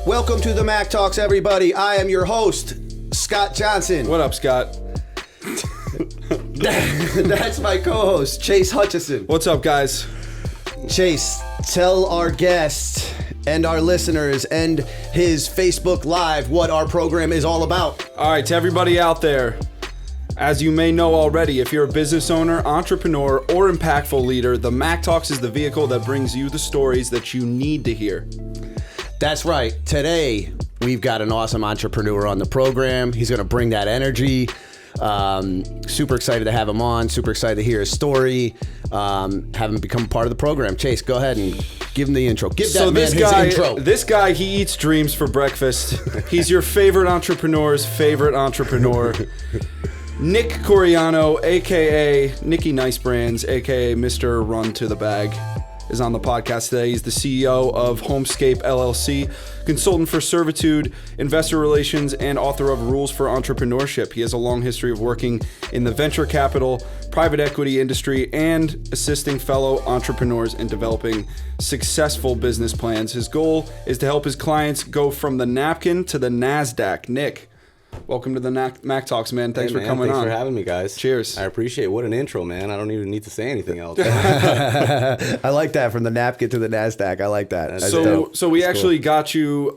Welcome to the Mack Talks, everybody. I am your host, Scott Johnson. What up, Scott? That's my co-host, Chase Hutchison. What's up, guys? Chase, tell our guests and our listeners and his Facebook Live what our program is all about. All right, to everybody out there, as you may know already, if you're a business owner, entrepreneur, or impactful leader, the Mack Talks is the vehicle that brings you the stories that you need to hear. That's right. Today, we've got an awesome entrepreneur on the program. He's going to bring that energy. Super excited to have him on. Super excited to hear his story. Have him become part of the program. Chase, go ahead and give him the intro. Give that man his intro. This guy, he eats dreams for breakfast. He's your favorite entrepreneur's favorite entrepreneur. Nick Coriano, a.k.a. Nicky Nice Brands, a.k.a. Mr. Run to the Bag, is on the podcast today. He's the CEO of Homescape LLC, consultant for Cervitude, investor relations, and author of Rules for Entrepreneurship. He has a long history of working in the venture capital, private equity industry, and assisting fellow entrepreneurs in developing successful business plans. His goal is to help his clients go from the napkin to the NASDAQ. Nick, welcome to the Mack Talks, man. Thanks for coming on. Thanks for having me, guys. Cheers. I appreciate it. What an intro, man. I don't even need to say anything else. I like that, from the napkin to the NASDAQ. I like that. So we actually got you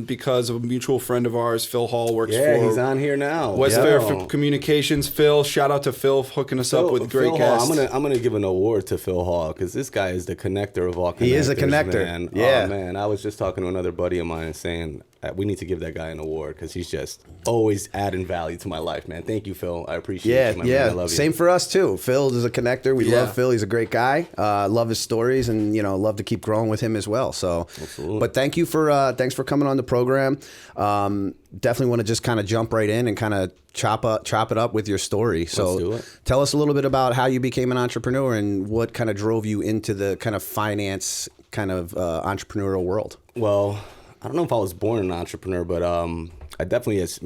because of a mutual friend of ours, Phil Hall, works for... he's on here now. West Fair Communications. Phil, shout out to Phil for hooking us up with great guests. I'm gonna give an award to Phil Hall because this guy is the connector of all connectors. He is a connector. Man. Yeah. Oh, man. I was just talking to another buddy of mine saying we need to give that guy an award because he's just always adding value to my life, man. Thank you, Phil. I appreciate you, my man. I love you. Same for us too. Phil is a connector. We love Phil. He's a great guy. Love his stories, and love to keep growing with him as well. So, absolutely. But thanks for coming on the program. Definitely want to just kind of jump right in and kind of chop it up with your story. So, let's do it. Tell us a little bit about how you became an entrepreneur and what kind of drove you into the kind of finance kind of entrepreneurial world. Well, I don't know if I was born an entrepreneur, but I definitely, as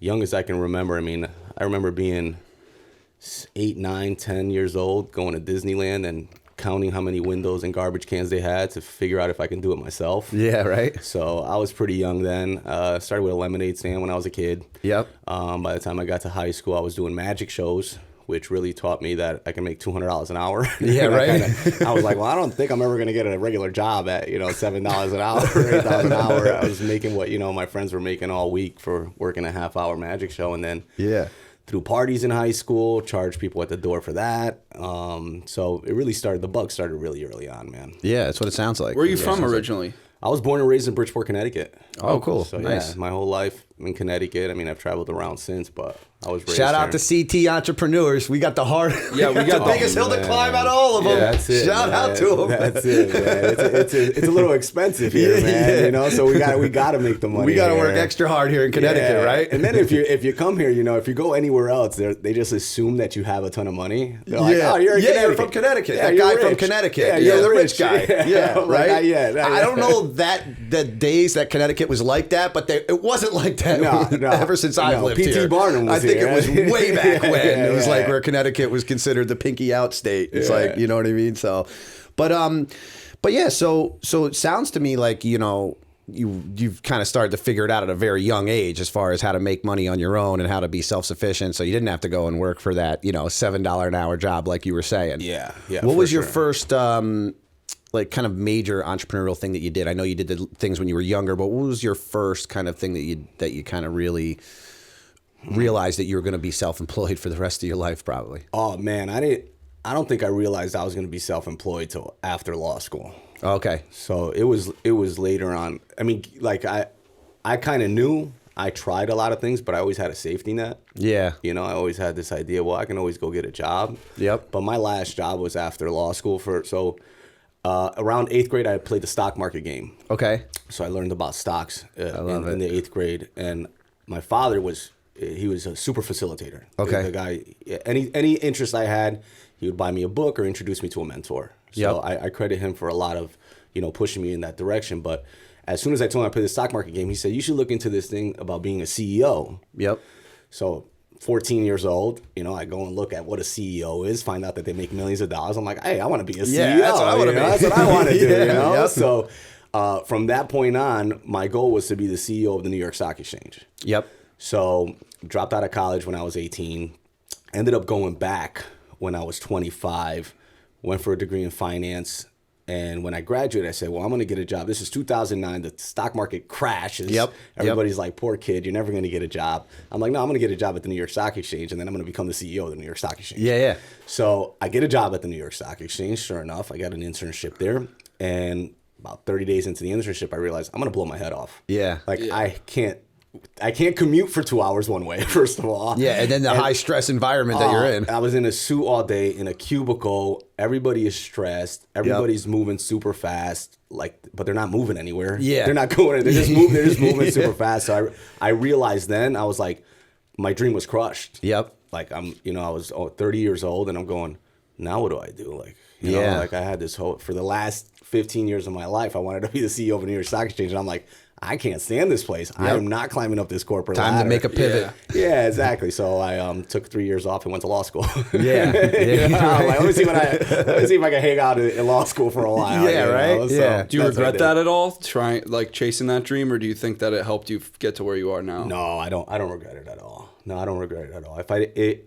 young as I can remember, I remember being 8, 9, 10 years old, going to Disneyland and counting how many windows and garbage cans they had to figure out if I can do it myself. Yeah, right. So I was pretty young then. Started with a lemonade stand when I was a kid. Yep. By the time I got to high school, I was doing magic shows, which really taught me that I can make $200 an hour. Yeah, right. I was like, well, I don't think I'm ever going to get a regular job at, $7 an hour or $8 an hour. I was making what, my friends were making all week for working a half-hour magic show. And then threw parties in high school, charged people at the door for that. So it really the bug started really early on, man. Yeah, that's what it sounds like. Where are you from originally? I was born and raised in Bridgeport, Connecticut. Oh, cool. So, nice. My whole life in Connecticut. I've traveled around since, but I was raised Shout out to CT Entrepreneurs. We got the we got the biggest hill to climb out of all of them. Yeah, that's it. Shout out to them. That's it, man. It's a little expensive here, man. So we got to make the money. We got to work extra hard here in Connecticut, right? And then if you come here, if you go anywhere else, they just assume that you have a ton of money. They're like, oh, you're from Connecticut. Yeah, that guy rich. from Connecticut. Yeah, you're the rich guy. Yeah, right. Not yet. I don't know the days that Connecticut was like that, but it wasn't like that. No. Ever since I've lived here. P.T. Barnum was I think here, it was way back when. It was like yeah. where Connecticut was considered the pinky out state. It's like, you know what I mean? So, but yeah, so it sounds to me like, you've kind of started to figure it out at a very young age as far as how to make money on your own and how to be self-sufficient. So you didn't have to go and work for that, $7 an hour job like you were saying. Yeah. What was your first like kind of major entrepreneurial thing that you did? I know you did the things when you were younger, but what was your first kind of thing that you kind of really realized that you were going to be self-employed for the rest of your life, probably? Oh man, I don't think I realized I was going to be self-employed till after law school. Okay. So it was later on. I kind of knew. I tried a lot of things, but I always had a safety net. Yeah. I always had this idea, well, I can always go get a job. Yep. But my last job was after law school around 8th grade, I played the stock market game. Okay. So I learned about stocks in the 8th grade. And my father was a super facilitator. Okay. The guy, any interest I had, he would buy me a book or introduce me to a mentor. So I credit him for a lot of, pushing me in that direction. But as soon as I told him I played the stock market game, he said, you should look into this thing about being a CEO. Yep. So 14 years old, you know, I go and look at what a CEO is, find out that they make millions of dollars. I'm like, hey, I want to be a CEO. Yeah, that's what I want to be. That's what I want to do, Yeah, you know? yep. So from that point on, my goal was to be the CEO of the New York Stock Exchange. Yep. So dropped out of college when I was 18, ended up going back when I was 25, went for a degree in finance. And when I graduated, I said, well, I'm going to get a job. This is 2009. The stock market crashes. Yep. Everybody's like, poor kid, you're never going to get a job. I'm like, no, I'm going to get a job at the New York Stock Exchange, and then I'm going to become the CEO of the New York Stock Exchange. Yeah, yeah. So I get a job at the New York Stock Exchange. Sure enough, I got an internship there. And about 30 days into the internship, I realized I'm going to blow my head off. Yeah. Like, I can't commute for 2 hours one way, first of all. Yeah, and then the high stress environment that you're in. I was in a suit all day in a cubicle. Everybody is stressed. Everybody's moving super fast, but they're not moving anywhere. Yeah. They're not going. They're just moving. They're just moving super fast. So I realized then, I was like, my dream was crushed. Yep. Like I was 30 years old, and I'm going, now what do I do? Like, you know, like I had this hope for the last 15 years of my life. I wanted to be the CEO of a New York Stock Exchange, and I'm like, I can't stand this place. Yep. I am not climbing up this corporate ladder. Time to make a pivot. Yeah, exactly. So I took 3 years off and went to law school. Yeah. You know, like, let me see if I can hang out in law school for a while. Yeah, right. So yeah. Do you regret that at all? Chasing that dream, or do you think that it helped you get to where you are now? No, I don't regret it at all. No, I don't regret it at all.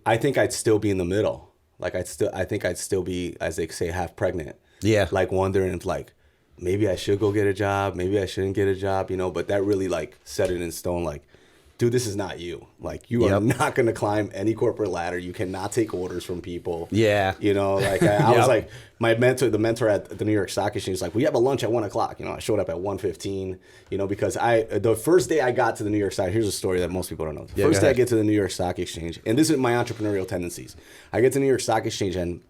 I think I'd still be in the middle. Like I think I'd still be, as they say, half pregnant. Yeah. Like wondering if maybe I should go get a job. Maybe I shouldn't get a job, you know, but that really set it in stone. Like, dude, this is not you. Like, you are not going to climb any corporate ladder. You cannot take orders from people. Yeah. You know, like I was like, the mentor at the New York Stock Exchange was like, we have a lunch at 1:00. You know, I showed up at 1:15, you know, because the first day I got to the New York Stock, here's a story that most people don't know. The first day I get to the New York Stock Exchange, and this is my entrepreneurial tendencies. I get to New York Stock Exchange, and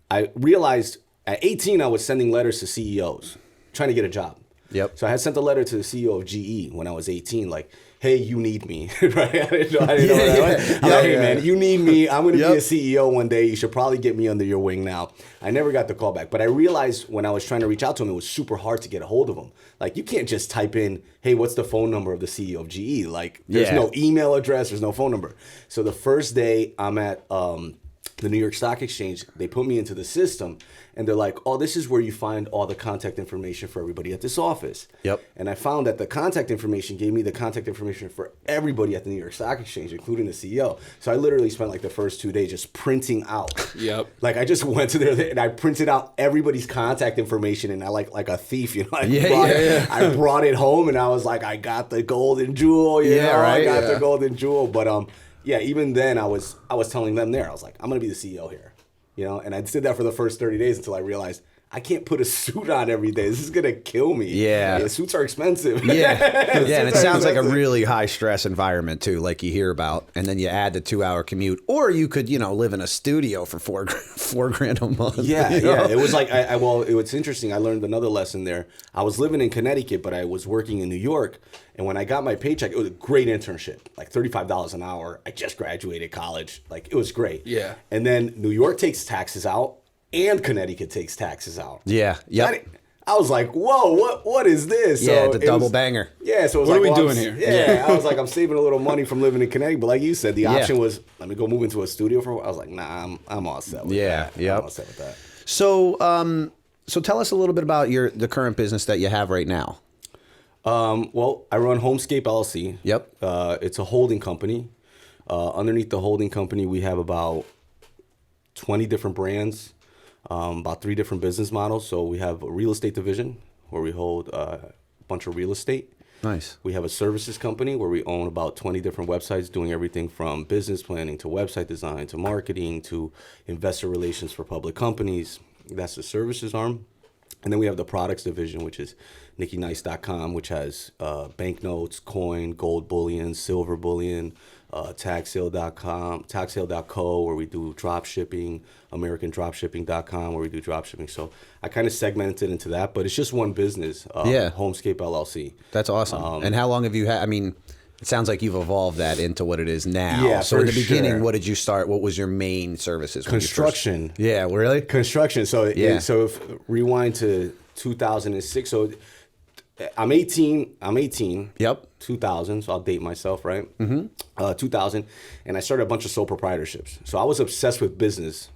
I realized at 18, I was sending letters to CEOs trying to get a job. Yep. So I had sent a letter to the CEO of GE when I was 18, like, hey, you need me, right? I didn't know what that was. I'm like, hey, man, you need me. I'm going to be a CEO one day. You should probably get me under your wing now. I never got the call back. But I realized when I was trying to reach out to him, it was super hard to get a hold of him. Like, you can't just type in, hey, what's the phone number of the CEO of GE? Like, there's no email address. There's no phone number. So the first day I'm at the New York Stock Exchange, they put me into the system, and they're like, oh, this is where you find all the contact information for everybody at this office. Yep. And I found that the contact information gave me the contact information for everybody at the New York Stock Exchange, including the CEO. So I literally spent the first 2 days just printing out. Yep. Like, I just went to there and I printed out everybody's contact information, and I like a thief, you know. I brought it home, and I was like, I got the golden jewel, you know, right. I got the golden jewel. But even then I was telling them there, I was like, I'm gonna be the CEO here. You know, and I did that for the first 30 days until I realized I can't put a suit on every day. This is going to kill me. Yeah. Suits are expensive. Yeah. And it sounds like a really high stress environment too, like you hear about. And then you add the 2-hour commute, or you could, live in a studio for $4,000 a month. Yeah. It was like, it's interesting. I learned another lesson there. I was living in Connecticut, but I was working in New York. And when I got my paycheck, it was a great internship, like $35 an hour. I just graduated college. Like, it was great. Yeah. And then New York takes taxes out, and Connecticut takes taxes out. Yeah. Yep. I was like, whoa, what is this? Yeah, so the double banger. Yeah, so it was what like, are we doing here? Yeah, I was like, I'm saving a little money from living in Connecticut. But like you said, the option was, let me go move into a studio for a while. I was like, nah, I'm all set with that. Yeah, I'm all set with that. So tell us a little bit about the current business that you have right now. Well, I run Homescape LLC. Yep. It's a holding company. Underneath the holding company, we have about 20 different brands, about 3 different business models. So we have a real estate division where we hold a bunch of real estate. Nice. We have a services company where we own about 20 different websites, doing everything from business planning to website design to marketing to investor relations for public companies. That's the services arm. And then we have the products division, which is NickyNice.com, which has banknotes, coin, gold bullion, silver bullion, tagsale.com, tagsale.co, where we do drop shipping, AmericanDropshipping.com, where we do drop shipping. So I kind of segmented into that, but it's just one business, Homescape LLC. That's awesome. And how long have you had? I mean, it sounds like you've evolved that into what it is now. Yeah, so in the beginning, sure. What did you start? What was your main services? Construction. Yeah, really? Construction. So if rewind to 2006. So I'm 18. I'm 18. Yep. 2000. So I'll date myself, right? 2000, and I started a bunch of sole proprietorships. So I was obsessed with business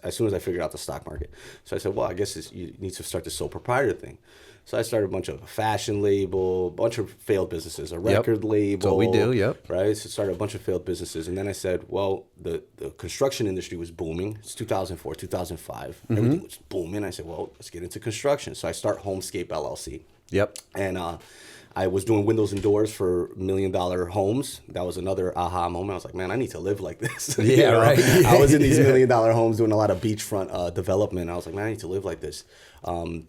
as soon as I figured out the stock market. So I said, well, I guess you need to start the sole proprietor thing. So I started a bunch of fashion label, a bunch of failed businesses, a record label. That's what we do, yep. Right? So started a bunch of failed businesses. And then I said, well, the construction industry was booming. It's 2004, 2005. Everything was booming. I said, well, let's get into construction. So I start Homescape LLC. Yep. And I was doing windows and doors for $1 million homes. That was another aha moment. I was like, man, I need to live like this. Yeah, right. I was in these $1 million homes doing a lot of beachfront development. I was like, man, I need to live like this.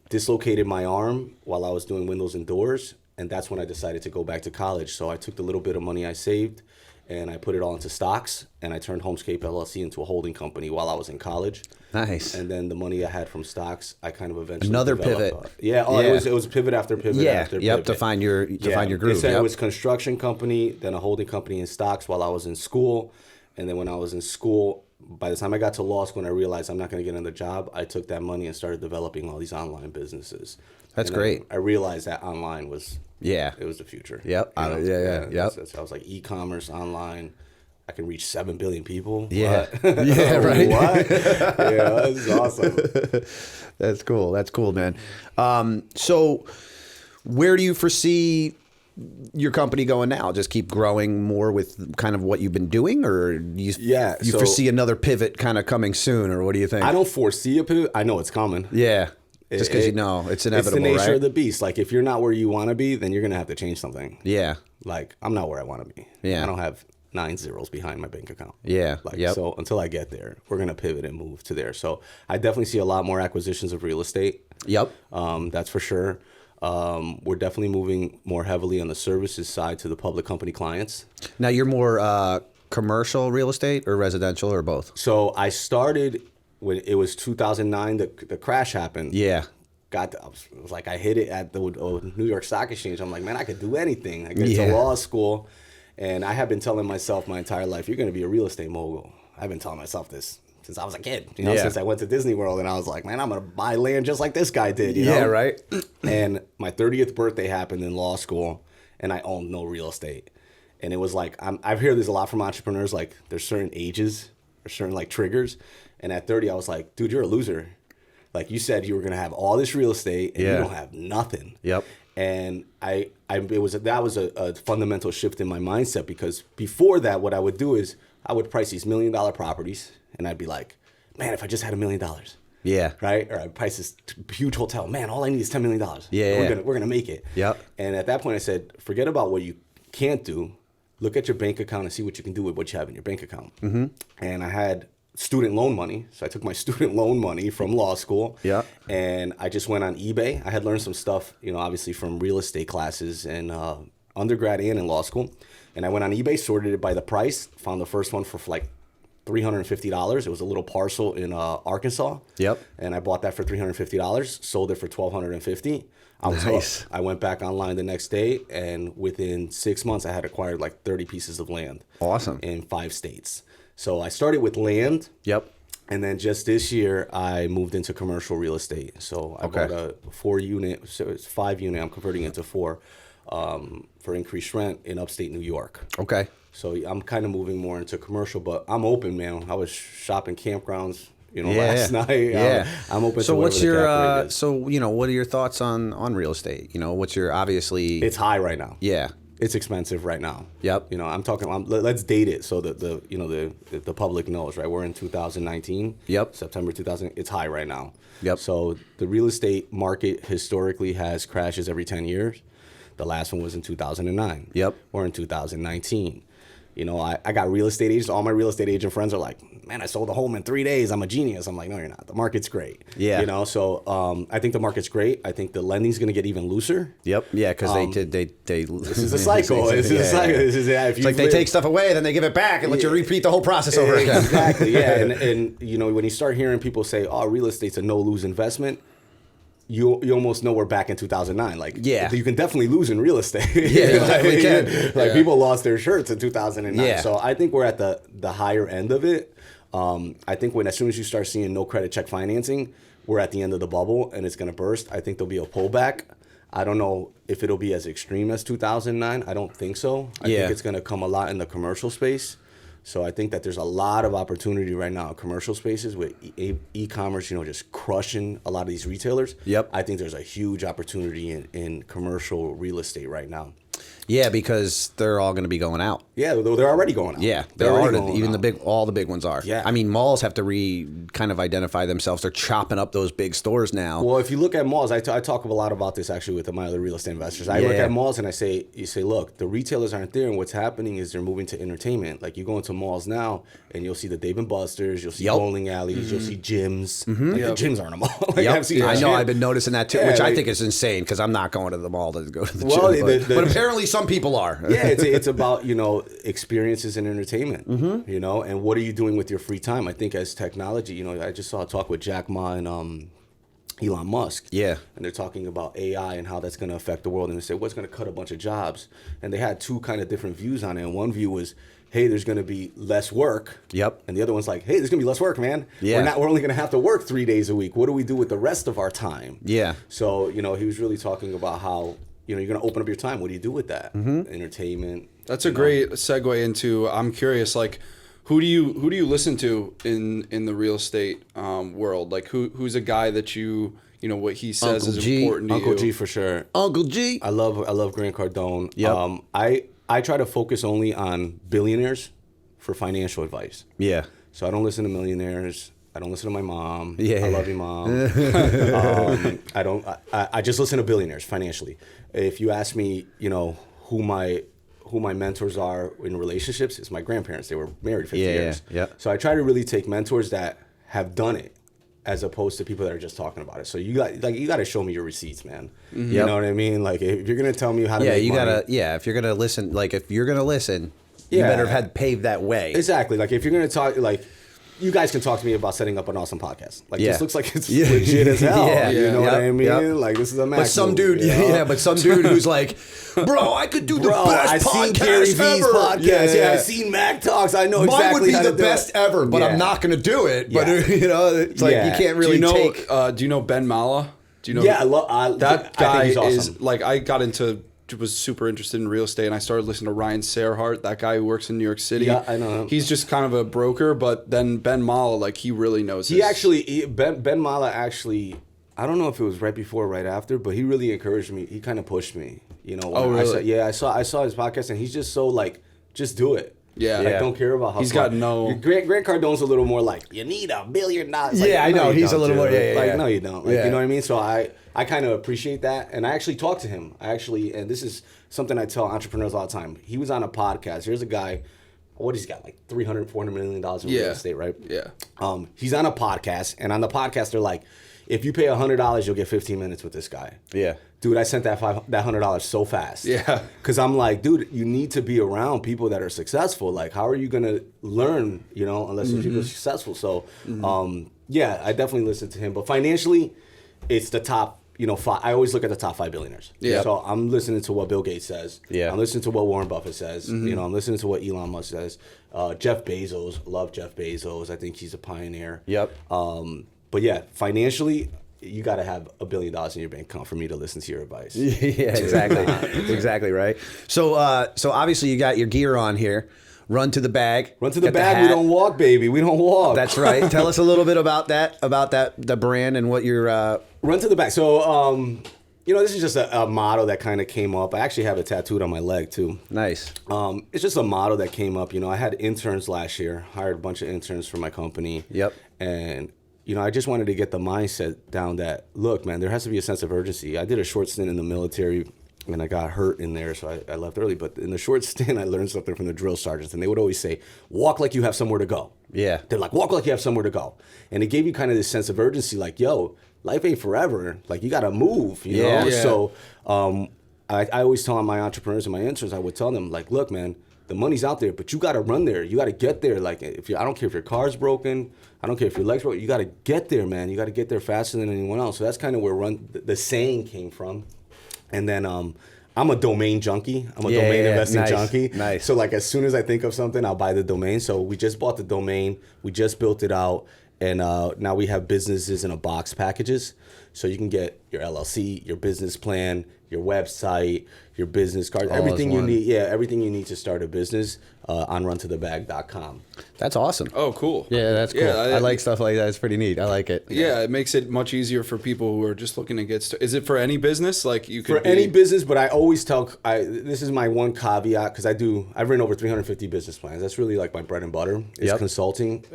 Dislocated my arm while I was doing windows and doors. And that's when I decided to go back to college. So I took the little bit of money I saved and I put it all into stocks. And I turned Homescape LLC into a holding company while I was in college. Nice. And then the money I had from stocks, I kind of eventually Another developed. pivot. It was pivot after pivot after pivot. Yep, to find your groove. They said it was construction company, then a holding company in stocks while I was in school. And then when I was in school, by the time I got to law school and I realized I'm not going to get another job, I took that money and started developing all these online businesses. That's great. I realized that online was it was the future. Yep. You know? Yep. I was like e-commerce online. I can reach 7 billion people. Yeah. Yeah, right. What? Yeah, that's awesome. That's cool. That's cool, man. So where do you foresee your company going now? Just keep growing more with kind of what you've been doing, or you foresee another pivot kind of coming soon, or what do you think? I don't foresee a pivot. I know it's coming. Yeah. Just because you know it's inevitable, it's the nature right? of the beast. Like, if you're not where you want to be, then you're going to have to change something. Yeah. Like, I'm not where I want to be. Yeah. I don't have 9 zeros behind my bank account. Yeah. Like, so until I get there, we're going to pivot and move to there. So I definitely see a lot more acquisitions of real estate. Yep. That's for sure. We're definitely moving more heavily on the services side to the public company clients. Now, you're more commercial real estate or residential or both? So I started when it was 2009, the crash happened. Yeah. It was like I hit it at the New York Stock Exchange. I'm like, man, I could do anything. I get to law school, and I have been telling myself my entire life, you're going to be a real estate mogul. I've been telling myself this since I was a kid, since I went to Disney World, and I was like, man, I'm going to buy land just like this guy did, you know? Yeah, right. And my 30th birthday happened in law school, and I owned no real estate. And it was like, I've heard this a lot from entrepreneurs, like there's certain ages or certain like triggers. And at 30, I was like, dude, you're a loser. Like, you said you were going to have all this real estate and you don't have nothing. Yep. And that was a fundamental shift in my mindset, because before that, what I would do is I would price these $1 million properties and I'd be like, man, if I just had $1 million. Yeah. Right? Or I'd price this huge hotel. Man, all I need is $10 million. Yeah. We're gonna make it. Yep. And at that point, I said, forget about what you can't do. Look at your bank account and see what you can do with what you have in your bank account. Mm-hmm. And I had student loan money. So I took my student loan money from law school. Yeah. And I just went on eBay. I had learned some stuff, obviously from real estate classes in undergrad and in law school. And I went on eBay, sorted it by the price, found the first one for like $350. It was a little parcel in Arkansas. Yep. And I bought that for $350, sold it for $1,250. I was Nice. hooked. I went back online the next day, and within 6 months, I had acquired like 30 pieces of land. Awesome. In 5 states. So I started with land. Yep. And then just this year, I moved into commercial real estate. So I bought a 4-unit, so it's 5-unit. I'm converting it to 4 for increased rent in upstate New York. Okay. So I'm kind of moving more into commercial, but I'm open, man. I was shopping campgrounds, last night. Yeah. I'm open so to what's whatever your the cap rate is. so what are your thoughts on real estate? What's your obviously It's high right now. Yeah. It's expensive right now. Yep. I'm talking. Let's date it so that the public knows, right? We're in 2019. Yep. September 2000. It's high right now. Yep. So the real estate market historically has crashes every 10 years. The last one was in 2009. Yep. We're in 2019. I got real estate agents. All my real estate agent friends are like, man, I sold a home in 3 days. I'm a genius. I'm like, no, you're not. The market's great. Yeah. So I think the market's great. I think the lending's going to get even looser. Yep. Yeah, because they This is a cycle. This is a cycle. It's like they take stuff away, then they give it back and let you repeat the whole process over again. Exactly. Yeah. And when you start hearing people say, oh, real estate's a no-lose investment, you almost know we're back in 2009. Like, you can definitely lose in real estate. Yeah, you definitely can. People lost their shirts in 2009. Yeah. So I think we're at the higher end of it. I think as soon as you start seeing no credit check financing, we're at the end of the bubble and it's going to burst. I think there'll be a pullback. I don't know if it'll be as extreme as 2009. I don't think so. I think it's going to come a lot in the commercial space. So I think that there's a lot of opportunity right now in commercial spaces with e-commerce, you know, just crushing a lot of these retailers. Yep. I think there's a huge opportunity in commercial real estate right now. Yeah, because they're all going to be going out. Yeah, they're already going out. Yeah, they're already going even out. all the big ones are. Yeah. I mean, malls have to kind of identify themselves. They're chopping up those big stores now. Well, if you look at malls, I talk a lot about this actually with my other real estate investors. I look at malls and you say, look, the retailers aren't there, and what's happening is they're moving to entertainment. Like you go into malls now, and you'll see the Dave and Buster's, you'll see bowling alleys, you'll see gyms. Like the gyms aren't a mall. I know. I've been noticing that too, which I think is insane because I'm not going to the mall to go to the gym. But apparently, some people are. Yeah, it's about, you know, experiences and entertainment, you know, and what are you doing with your free time? I think as technology, you know, I just saw a talk with Jack Ma and Elon Musk. Yeah. And they're talking about AI and how that's going to affect the world. And they said, what's going to cut a bunch of jobs? And they had two kind of different views on it. And one view was, hey, there's going to be less work. Yep. And the other one's like, hey, there's going to be less work, man. Yeah. We're only going to have to work 3 days a week. What do we do with the rest of our time? Yeah. So, you know, he was really talking about how, you know, you're going to open up your time. What do you do with that? Entertainment. That's a great segue into, I'm curious, like, who do you listen to in the real estate world? Like, who's a guy that you know, what he says Uncle is G. important to you? Uncle G for sure. Uncle G. I love Grant Cardone. Yep. I try to focus only on billionaires for financial advice. Yeah. So I don't listen to millionaires. I don't listen to my mom. Yeah. I love you, Mom. I just listen to billionaires financially. If you ask me, you know, who my mentors are in relationships, it's my grandparents. They were married 50 years. Yeah. So I try to really take mentors that have done it, as opposed to people that are just talking about it. So you got to show me your receipts, man. You know what I mean? Like if you're gonna tell me how to make money, if you're gonna listen, you better have had paved that way. Exactly. Like if you're gonna talk, like you guys can talk to me about setting up an awesome podcast. Like this looks like it's legit as hell. You know what I mean? Yep. Like this is a Mack. But some move, dude, you know? but some dude who's like, bro, I could do the best I've podcast seen Gary V's ever. podcast. Yeah, I've seen Mack talks. I know Mine exactly would be how the to do best it. ever, but I'm not going to do it. But you know, it's like you can't really take. Do you know Ben Mala? Do you know? Yeah, that guy I think he's awesome. is like, I was super interested in real estate, and I started listening to Ryan Serhart, that guy who works in New York City. Yeah, I know him. He's just kind of a broker, but then Ben Mala, like, he really knows. Ben Mala actually, I don't know if it was right before or right after, but he really encouraged me. He kind of pushed me. You know. Oh, really? I saw his podcast, and he's just so like, just do it. Yeah. Like, don't care about how he's got no. Grant Cardone's a little more like, you need $1 billion. Like, Yeah, I know. He's a little more. Like, no, you don't. Like, you know what I mean? So I kind of appreciate that, and I actually talked to him. And this is something I tell entrepreneurs all the time. He was on a podcast. Here's a guy. What he's got, like $300-400 million in real estate, right? Yeah. He's on a podcast, and on the podcast they're like, if you pay $100, you'll get 15 minutes with this guy. Yeah. Dude, I sent that $100 so fast. Yeah. Because I'm like, dude, you need to be around people that are successful. Like, how are you going to learn, you know, unless you're successful? So, yeah, I definitely listen to him. But financially, it's the top, you know, 5. I always look at the top 5 billionaires. Yeah. So I'm listening to what Bill Gates says. Yeah. I'm listening to what Warren Buffett says. You know, I'm listening to what Elon Musk says. Jeff Bezos, love Jeff Bezos. I think he's a pioneer. Yep. But yeah, financially, you got to have $1 billion in your bank account for me to listen to your advice. Yeah, exactly. Exactly right. So obviously you got your gear on here. Run to the bag. Run to the bag. We don't walk, baby. We don't walk. That's right. Tell us a little bit about that, the brand and what you're. Run to the bag. So, you know, this is just a motto that kind of came up. I actually have it tattooed on my leg too. Nice. It's just a motto that came up. You know, I had interns last year. Hired a bunch of interns for my company. Yep. And you know, I just wanted to get the mindset down that, look, man, there has to be a sense of urgency. I did a short stint in the military, and I got hurt in there, so I left early. But in the short stint, I learned something from the drill sergeants, and they would always say, walk like you have somewhere to go. Yeah. They're like, walk like you have somewhere to go. And it gave you kind of this sense of urgency, like, yo, life ain't forever. Like, you got to move, you know? Yeah. So I always tell my entrepreneurs and my interns, I would tell them, like, look, man, the money's out there, but you got to run there. You got to get there. Like, I don't care if your car's broken. I don't care if your leg's broken. You got to get there, man. You got to get there faster than anyone else. So that's kind of where the saying came from. And then I'm a domain junkie. I'm a domain investing junkie. Nice. So like as soon as I think of something, I'll buy the domain. So we just bought the domain. We just built it out. And now we have businesses in a box packages. So you can get your LLC, your business plan, your website, your business card, everything you need. Yeah, everything you need to start a business on runtothebag.com. That's awesome. Oh, cool. Yeah, that's cool. Yeah, I like stuff like that. It's pretty neat. I like it. Yeah, it makes it much easier for people who are just looking to get started. Is it for any business? Like you could for any business, but I always tell this is my one caveat because I've written over 350 business plans. That's really like my bread and butter is consulting,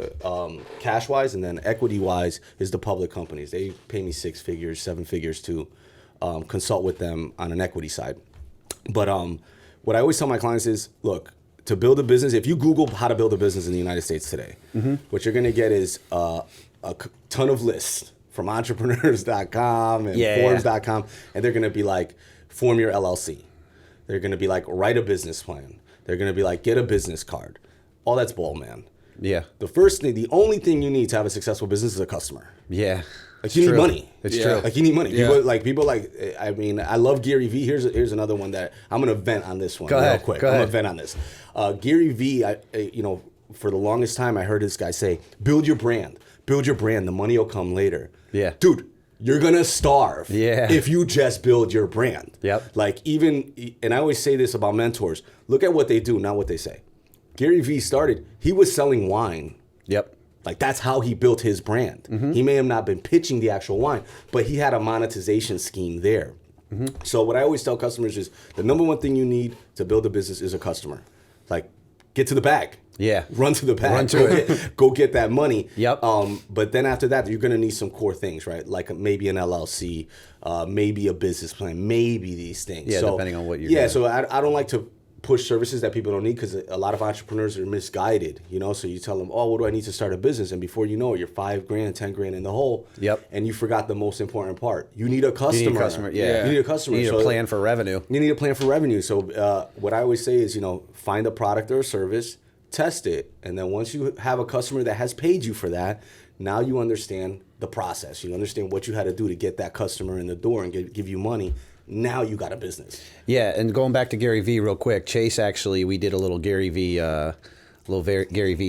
cash wise, and then equity wise is the public companies. They pay me 6 figures, 7 figures to consult with them on an equity side. But what I always tell my clients is, look, to build a business, if you Google how to build a business in the United States today, what you're going to get is a ton of lists from entrepreneurs.com and Forbes.com, and they're going to be like, form your LLC. They're going to be like, write a business plan. They're going to be like, get a business card. All that's bull, man. Yeah. The only thing you need to have a successful business is a customer. Yeah. Like you need money. It's true. Like you need money. Yeah. I mean, I love Gary Vee. Here's another one that I'm gonna vent on this one real quick. Go ahead. I'm gonna vent on this. Gary Vee, for the longest time I heard this guy say, build your brand. Build your brand. The money will come later. Yeah. Dude, you're gonna starve if you just build your brand. Yep. Like and I always say this about mentors, look at what they do, not what they say. Gary Vee he was selling wine. Yep. Like that's how he built his brand. He may have not been pitching the actual wine, but he had a monetization scheme there. So what I always tell customers is the number one thing you need to build a business is a customer. Like get to the bag. Yeah. Run to the bag. Run to it. Go get that money. Yep. But then after that, you're gonna need some core things, right? Like maybe an LLC, maybe a business plan, maybe these things. Yeah, so, depending on what you're doing. So I don't like to push services that people don't need because a lot of entrepreneurs are misguided, so you tell them, oh, what do I need to start a business? And before you know it, you're $5,000, $10,000 in the hole. Yep. And you forgot the most important part. You need a customer. You need a customer. Yeah. You need a customer. You need a plan for revenue. You need a plan for revenue. So what I always say is, find a product or a service, test it, and then once you have a customer that has paid you for that, now you understand the process. You understand what you had to do to get that customer in the door and give you money. Now you got a business. Yeah, and going back to Gary Vee real quick, Chase we did a little Gary Vee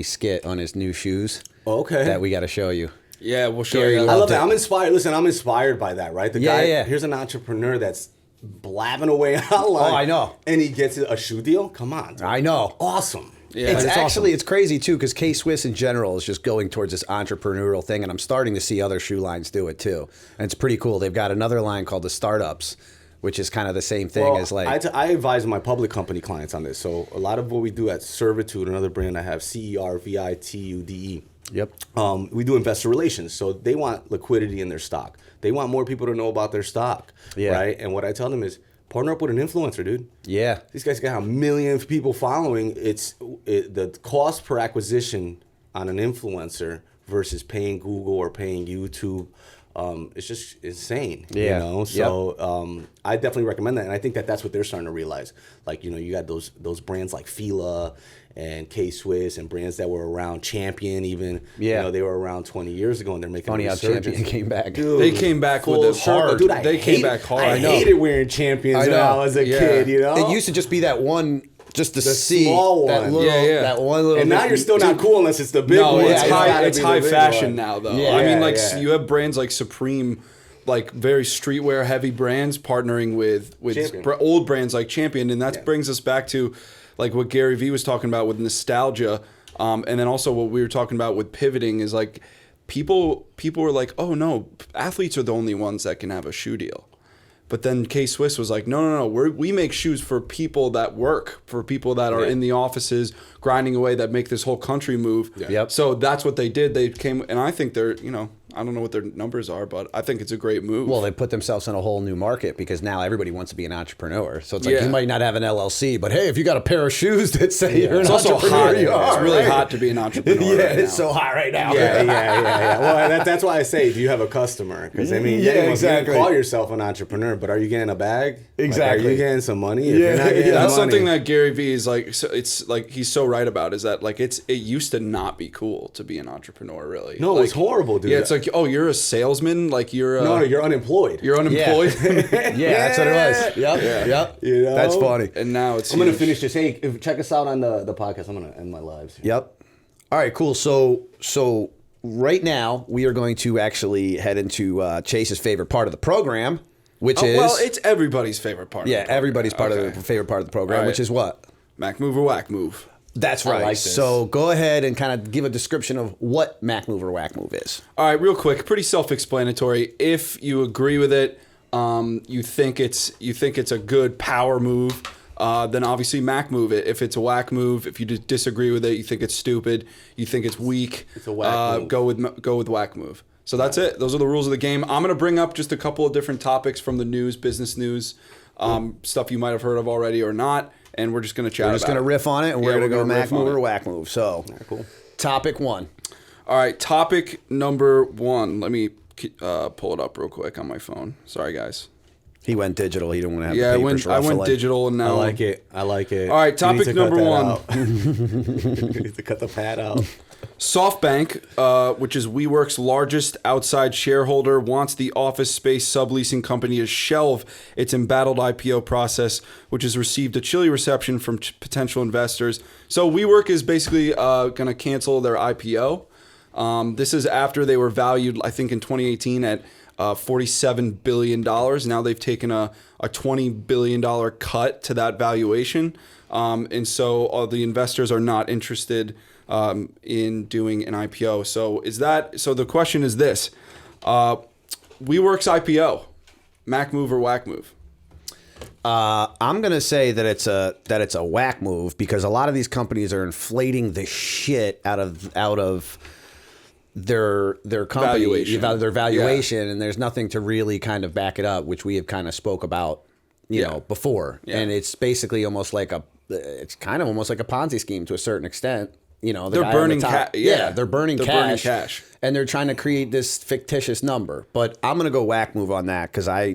skit on his new shoes. Okay. That we got to show you. Yeah, we'll show Gary you. I love that. I'm inspired. Listen, I'm inspired by that, right? The guy, yeah. Here's an entrepreneur that's blabbing away online. Oh, I know. And he gets a shoe deal? Come on. Dude. I know. Awesome. Yeah, it's that's actually, awesome. it's crazy too, because K-Swiss in general is just going towards this entrepreneurial thing, and I'm starting to see other shoe lines do it too. And it's pretty cool. They've got another line called the Startups, which is kind of the same thing as like... I advise my public company clients on this. So a lot of what we do at Cervitude, another brand I have, Cervitude. Yep. We do investor relations. So they want liquidity in their stock. They want more people to know about their stock. Yeah. Right? And what I tell them is, partner up with an influencer, dude. Yeah. These guys got 1 million people following. The cost per acquisition on an influencer versus paying Google or paying YouTube, it's just insane. Yeah. So I definitely recommend that, and I think that's what they're starting to realize. Like you got those brands like Fila and K-Swiss and brands that were around, Champion even. Yeah. They were around 20 years ago, and they're making Funny a how resurgence. Champion came back. Dude, They came back with full it hard. circle. Dude, They came back hard. I hated wearing Champions when I was a kid. It used to just be that one, just the C, small that one. little, Yeah. that one little. And now you're still not cool unless it's the big No, one. it's high. It's gotta high be the big fashion one. now, though. Yeah. I mean, like Yeah. you have brands like Supreme, like very streetwear heavy brands partnering with old brands like Champion, and that brings us back to like what Gary Vee was talking about with nostalgia, and then also what we were talking about with pivoting is like people were like, oh no, athletes are the only ones that can have a shoe deal. But then K-Swiss was like, no, we make shoes for people that work, for people that are in the offices grinding away, that make this whole country move. Yeah. Yep. So that's what they did. They came, and I think they're, I don't know what their numbers are, but I think it's a great move. Well, they put themselves in a whole new market because now everybody wants to be an entrepreneur. So it's like you might not have an LLC, but hey, if you got a pair of shoes that say you're an also entrepreneur, hot. you are, It's really right? hot to be an entrepreneur. Yeah, right it's now. so hot right now. Yeah. Well, that's why I say, do you have a customer? Because I mean, you can call yourself an entrepreneur, but are you getting a bag? Exactly. Like, are you getting some money? If Yeah, you're not getting That's money, something that Gary Vee is like. So it's like he's so right about is that like it used to not be cool to be an entrepreneur. Really, No, like, it's horrible, dude. Yeah, it's like, oh, you're a salesman. Like you're no, you're unemployed. You're unemployed. Yeah, that's what it was. Yep. You know? That's funny. And now it's. I'm gonna huge. finish this. Hey, check us out on the podcast. I'm gonna end my lives. Yep. All right, cool. So right now we are going to actually head into Chase's favorite part of the program, which is... Well, it's everybody's favorite part. Yeah, everybody's favorite part of the program, Right. which is what? Mack move or Wack move. That's right. like this. So go ahead and kind of give a description of what Mack move or Wack move is. All right, real quick, pretty self-explanatory. If you agree with it, you think it's a good power move, then obviously Mack move it. If it's a Wack move, if you disagree with it, you think it's stupid, you think it's weak, It's a Wack move. go with Wack move. So that's it. Those are the rules of the game. I'm gonna bring up just a couple of different topics from the news, business news, stuff you might have heard of already or not, and we're just gonna chat. We're just going to riff on it, and we're going to go Mack riff on move it. or Wack move. So, Cool. topic 1. All right, topic number 1. Let me pull it up real quick on my phone. Sorry, guys. He went digital. He didn't want to have Yeah, the I papers went ruffling. digital, and I now like it. All right, You need topic to cut number that 1. out. You need to cut the pad out. SoftBank, which is WeWork's largest outside shareholder, wants the office space subleasing company to shelve its embattled IPO process, which has received a chilly reception from potential investors. So WeWork is basically going to cancel their IPO. This is after they were valued, I think, in 2018 at $47 billion. Now they've taken a $20 billion cut to that valuation. And so the investors are not interested in doing an IPO. So the question is this: WeWork's IPO, Mack move or Wack move? I'm gonna say that it's a Wack move because a lot of these companies are inflating the shit out of their company Valuation. their valuation, and there's nothing to really kind of back it up, which we have kind of spoke about, you know, before. Yeah. And it's basically almost like it's kind of almost like a Ponzi scheme to a certain extent. You know, the They're guy on burning the top, they're burning cash, and they're trying to create this fictitious number. But I'm gonna go Wack move on that because I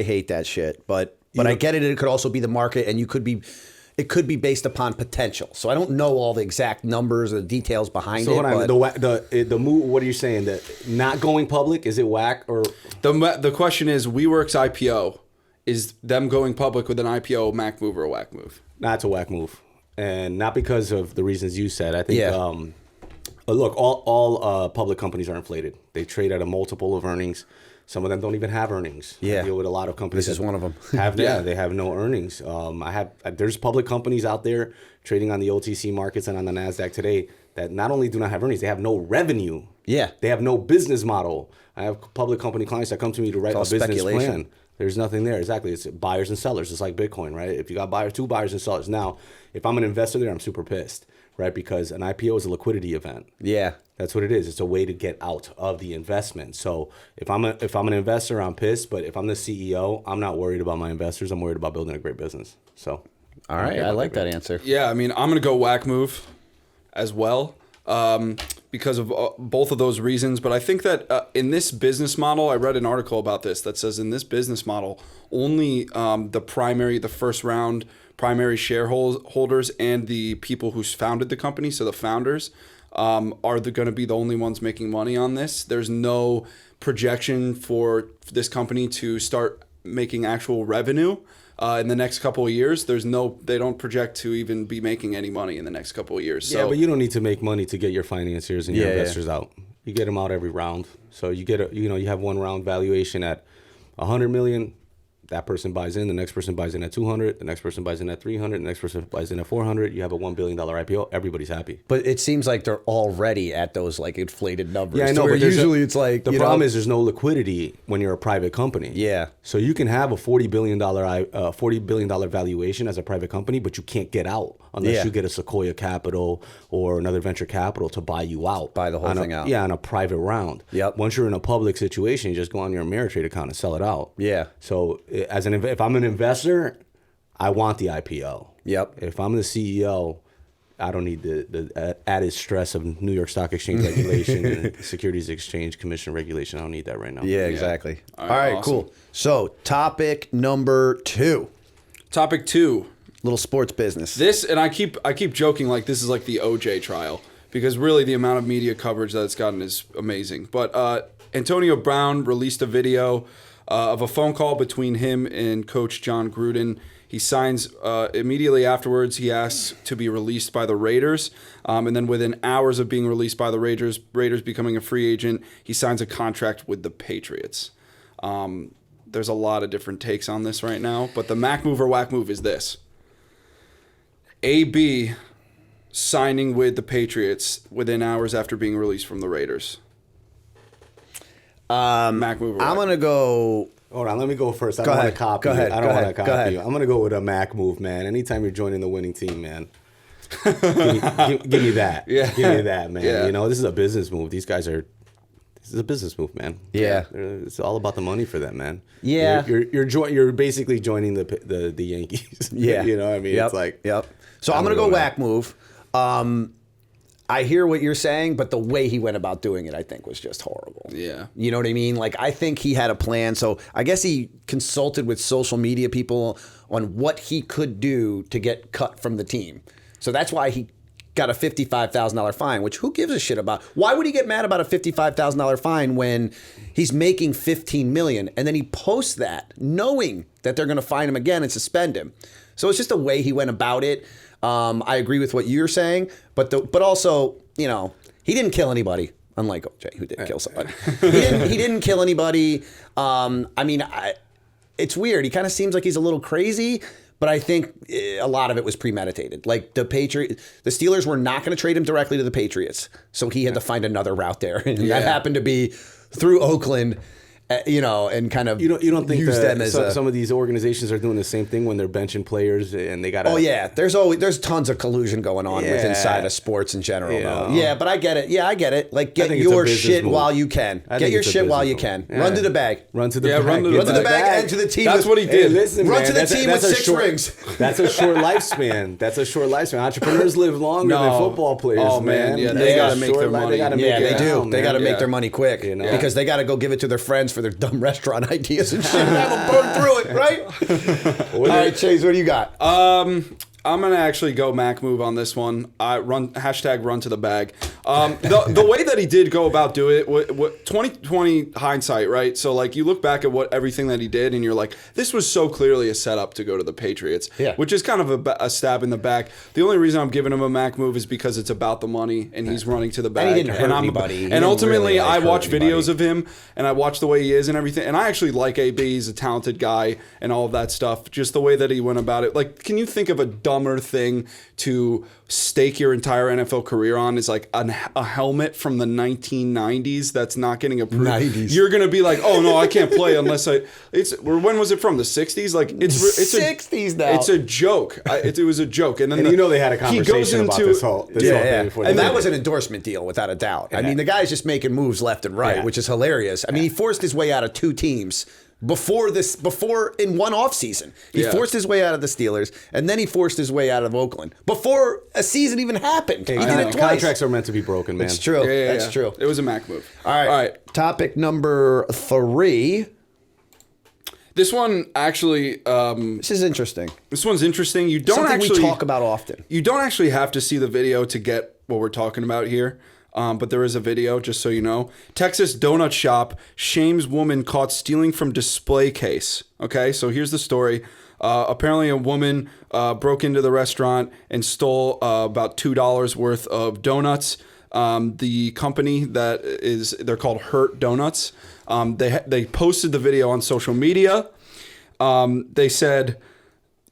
hate that shit. But I get it. It could also be the market, and it could be based upon potential. So I don't know all the exact numbers or the details behind So it. hold on, But the move. What are you saying? That not going public, is it Wack or? The question is WeWork's IPO. Is them going public with an IPO Mack move or a Wack move? Not a Wack move, and not because of the reasons you said. I think. Yeah. Look, all public companies are inflated. They trade at a multiple of earnings. Some of them don't even have earnings. Yeah. I deal with a lot of companies. This is that one of them. They have no earnings. There's public companies out there trading on the OTC markets and on the NASDAQ today that not only do not have earnings, they have no revenue. Yeah. They have no business model. I have public company clients that come to me to write a business speculation. plan. There's nothing there. Exactly. It's buyers and sellers. It's like Bitcoin, right? If you got two buyers and sellers. Now, if I'm an investor there, I'm super pissed, right? Because an IPO is a liquidity event. yeah, That's what it is. It's a way to get out of the investment. So if I'm an investor, I'm pissed. But if I'm the CEO, I'm not worried about my investors. I'm worried about building a great business. So, all right, I like that answer. Yeah, I mean, I'm going to go Wack move as well because of both of those reasons. But I think that in this business model, I read an article about this that says in this business model, only the first round primary shareholders and the people who founded the company, so the founders, are going to be the only ones making money on this. There's no projection for this company to start making actual revenue in the next couple of years. They don't project to even be making any money in the next couple of years. So, yeah, but you don't need to make money to get your financiers and your investors out. You get them out every round. So you get you have one round valuation at $100 million. That person buys in, the next person buys in at 200, the next person buys in at 300, the next person buys in at 400. You have a $1 billion IPO. Everybody's happy. But it seems like they're already at those like inflated numbers. Yeah, I know. Where But usually it's like the problem is there's no liquidity when you're a private company. Yeah. So you can have a $40 billion valuation as a private company, but you can't get out unless you get a Sequoia Capital or another venture capital to buy you out. Buy the whole thing out. Yeah, on a private round. Yep. Once you're in a public situation, you just go on your Ameritrade account and sell it out. Yeah. So if I'm an investor, I want the IPO. Yep. If I'm the CEO, I don't need the added stress of New York Stock Exchange regulation and Securities Exchange Commission regulation. I don't need that right now. Yeah, exactly. All All right, awesome. cool. So topic number 2, Topic 2. little sports business. This, and I keep joking like this is like the OJ trial because really the amount of media coverage that it's gotten is amazing. But Antonio Brown released a video of a phone call between him and Coach John Gruden. He signs immediately afterwards. He asks to be released by the Raiders. And then within hours of being released by the Raiders becoming a free agent, he signs a contract with the Patriots. There's a lot of different takes on this right now, but the Mack move or Wack move is this. AB signing with the Patriots within hours after being released from the Raiders. Mack move or Wack I'm going to go... Hold on, let me go first. I don't want to copy you. I don't want to copy you. I'm going to go with a Mack move, man. Anytime you're joining the winning team, man. give me that. Yeah. Give me that, man. Yeah. You know, this is a business move. This is a business move, man. Yeah. It's all about the money for them, man. Yeah. You're basically joining the Yankees. Yeah. You know what I mean? Yep. It's like... Yep. So I'm going to go Wack move. I hear what you're saying, but the way he went about doing it, I think, was just horrible. Yeah. You know what I mean? Like, I think he had a plan. So I guess he consulted with social media people on what he could do to get cut from the team. So that's why he got a $55,000 fine, which who gives a shit about? Why would he get mad about a $55,000 fine when he's making $15 million and then he posts that knowing that they're going to fine him again and suspend him? So it's just the way he went about it. I agree with what you're saying, but also, you know, he didn't kill anybody, unlike OJ, who did kill somebody. He didn't kill anybody. I mean, it's weird. He kind of seems like he's a little crazy, but I think a lot of it was premeditated. Like the Steelers were not going to trade him directly to the Patriots, so he had to find another route there, and that happened to be through Oakland. You know, and kind of you don't think use them as some of these organizations are doing the same thing when they're benching players and they got. Oh yeah, there's tons of collusion going on with inside of sports in general. Though. Yeah, but I get it. Yeah, I get it. Like get your shit move. While you can. Get your shit while you can. Yeah. Run to the bag. Run to the bag. Run to the bag and to the team. That's what he did. Hey, listen, run man, to the team with 6 rings. That's a short lifespan. Entrepreneurs live longer than football players. Oh man, yeah, they got to make their money. Yeah, they do. They got to make their money quick because they got to go give it to their friends for their dumb restaurant ideas and shit and have them burn through it, right? All right, Chase, what do you got? I'm gonna actually go Mack move on this one. Run to the bag. The way that he did go about doing it, 2020 hindsight, right? So like you look back at everything that he did, and you're like, this was so clearly a setup to go to the Patriots, which is kind of a stab in the back. The only reason I'm giving him a Mack move is because it's about the money, and he's running to the bag. And he didn't hurt anybody. And ultimately, I watch videos of him, and I watch the way he is and everything, and I actually like AB. He's a talented guy and all of that stuff. Just the way that he went about it. Like, can you think of a dumber thing to stake your entire NFL career on is like a helmet from the 1990s that's not getting approved. 90s. You're gonna be like, oh no, I can't play unless when was it from? The 60s? Like it's 60s now. It's a joke. It was a joke, and then they had a conversation about this whole thing before. And that was an endorsement deal without a doubt. I mean, the guy's just making moves left and right, which is hilarious. I mean, he forced his way out of 2 teams. Before in one offseason. He forced his way out of the Steelers, and then he forced his way out of Oakland. Before a season even happened. He did it twice. Contracts are meant to be broken, man. It's true. That's true. It was a Mack move. All right. Topic number 3. This one actually... this is interesting. This one's interesting. You don't Something we talk about often. You don't actually have to see the video to get what we're talking about here. But there is a video, just so you know. Texas donut shop shames woman caught stealing from display case. Okay, so here's the story. Apparently a woman broke into the restaurant and stole about $2 worth of donuts. The company they're called Hurt Donuts. They posted the video on social media. They said...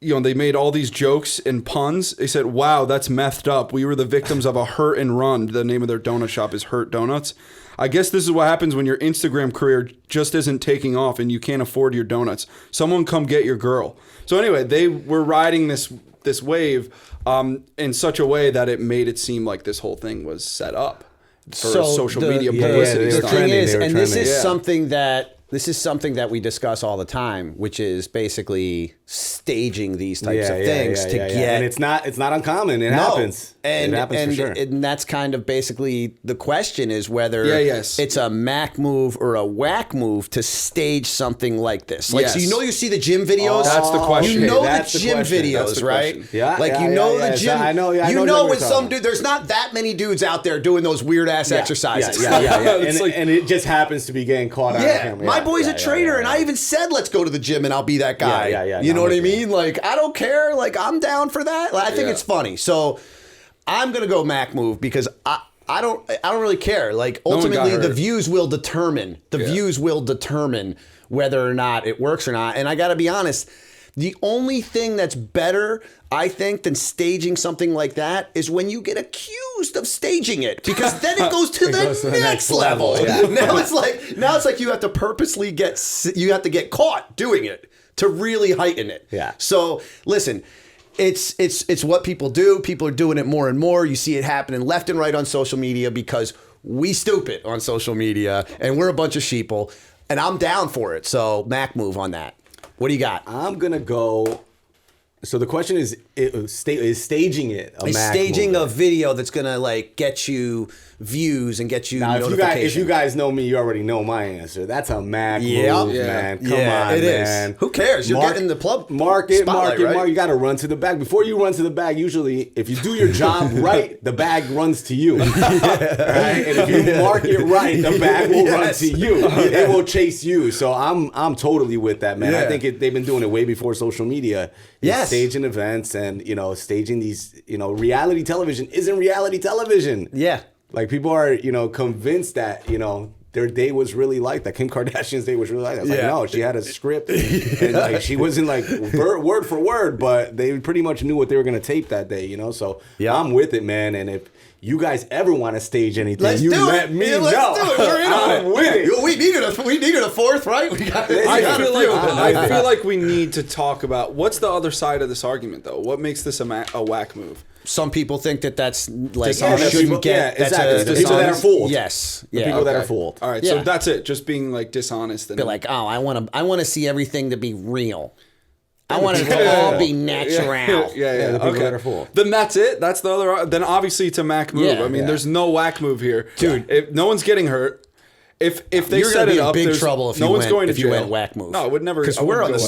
they made all these jokes and puns. They said, wow, that's methed up. We were the victims of a hurt and run. The name of their donut shop is Hurt Donuts. I guess this is what happens when your Instagram career just isn't taking off and you can't afford your donuts. Someone come get your girl. So anyway, they were riding this wave in such a way that it made it seem like this whole thing was set up for social media publicity. The thing is, and this is something that... This is something that we discuss all the time, which is basically staging these types of things to get. And it's not uncommon. It happens. And it happens for sure. And that's kind of basically the question is whether it's a Mack move or a Wack move to stage something like this. Like, so you see the gym videos. That's the question. You know the gym videos, right? Yeah. Like the gym. I know. You know when some dude. There's not that many dudes out there doing those weird ass exercises. Yeah. And it just happens to be getting caught on camera. My boy's a trainer, and I even said, let's go to the gym and I'll be that guy. You know what I mean? Like, I don't care. Like, I'm down for that. Like, I think it's funny. So I'm going to go Mack move because I don't really care. Like, ultimately, the views will determine. Views will determine whether or not it works or not. And I got to be honest, the only thing that's better, I think, than staging something like that is when you get accused of staging it, because then it goes to the next level. Yeah. Now it's like you have to purposely get caught doing it to really heighten it. Yeah. So listen, it's what people do. People are doing it more and more. You see it happening left and right on social media because we stupid on social media and we're a bunch of sheeple, and I'm down for it. So Mack move on that. What do you got? I'm gonna go. So the question is staging it a Mack staging movie? a video that's gonna like get you views and get you notifications. If you guys know me, you already know my answer. That's a Mack move, man. Come on, man. Who cares? You're getting the plub market. Right? You got to run to the bag. Before you run to the bag, usually, if you do your job right, the bag runs to you. Right? And if you market right, the bag will run to you. It will chase you. So I'm totally with that, man. I think they've been doing it way before social media. Staging events and staging these. Reality television isn't reality television. Yeah. Like, people are, convinced that, their day was really like that. Kim Kardashian's day was really like that. It's like, no, she had a script. And like, she wasn't like word for word, but they pretty much knew what they were going to tape that day, So I'm with it, man. And if you guys ever want to stage anything, let me know. Let's do it. We're in I'm with it. We needed a fourth, right? I feel like we need to talk about what's the other side of this argument, though. What makes this a whack move? Some people think that's like dishonest. shouldn't get. Exactly. The people that are fooled. Yes. The people that are fooled. All right. So that's it. Just being like dishonest and be like, oh, I want to see everything to be real. I want it to all be natural. The people that are fooled. Then that's it. That's the other. Then obviously it's a Mack move. I mean, there's no whack move here, dude. If no one's getting hurt. If they set it up, big trouble if no one's going to jail. If you went whack move. No, it would never. Because we're on the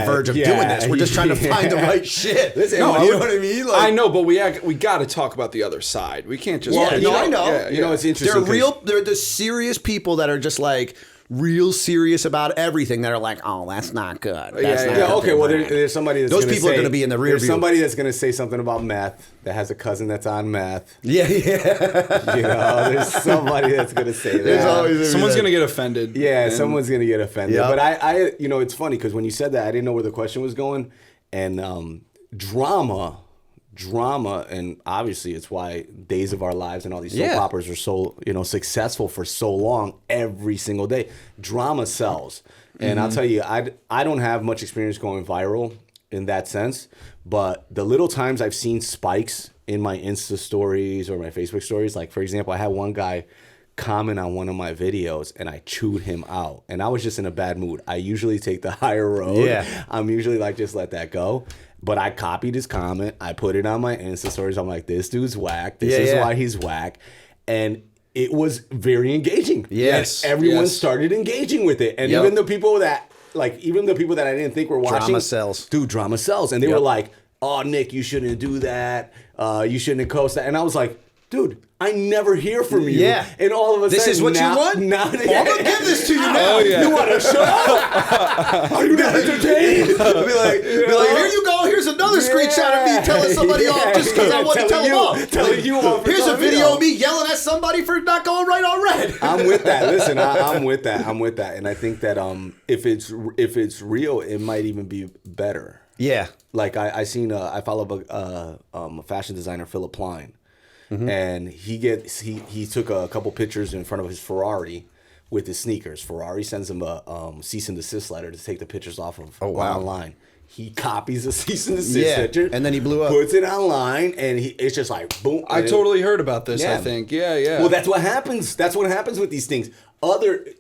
verge of doing this. We're just trying to find the right shit. Listen, you know what I mean? Like, I know, but we got to talk about the other side. We can't just. I know. It's interesting. They're the serious people that are just like real serious about everything that are like, oh, that's not good. That's not good. Okay, well, there's somebody that's those people are going to be in the rear view. There's somebody that's going to say something about meth that has a cousin that's on meth. Yeah. There's somebody that's going to say that. There's always someone's going to get offended. Yeah, someone's going to get offended. Yep. But I it's funny because when you said that, I didn't know where the question was going. And drama, and obviously it's why Days of Our Lives and all these soap operas are so successful for so long. Every single day drama sells. And I'll tell you, I don't have much experience going viral in that sense, but the little times I've seen spikes in my Insta stories or my Facebook stories, like for example, I had one guy comment on one of my videos and I chewed him out, and I was just in a bad mood. I usually take the higher road. I'm usually like, just let that go. But I copied his comment. I put it on my Insta stories. I'm like, this dude's whack. This is why he's whack. And it was very engaging. Yes. And everyone started engaging with it. And even the people that I didn't think were watching. Drama sells. Dude, drama sells. And they were like, oh, Nick, you shouldn't do that. You shouldn't coast that. And I was like, dude, I never hear from you. Yeah. And all of a sudden, this is what you want? I'm going to give this to you now. You want a show? Are you not entertained? Be like, here you go. Here's another screenshot of me telling somebody off just because I want to tell them off. Telling you off. Here's a video of me yelling at somebody for not going right on red. I'm with that. Listen, I'm with that. And I think that if it's real, it might even be better. Yeah. Like I follow a fashion designer, Philip Plein. Mm-hmm. And he took a couple pictures in front of his Ferrari with his sneakers. Ferrari sends him a cease and desist letter to take the pictures off of online. He copies a cease and desist picture, and then he blew up. Puts it online, and it's just like boom. I totally heard about this. I think, yeah. Well, that's what happens. That's what happens with these things.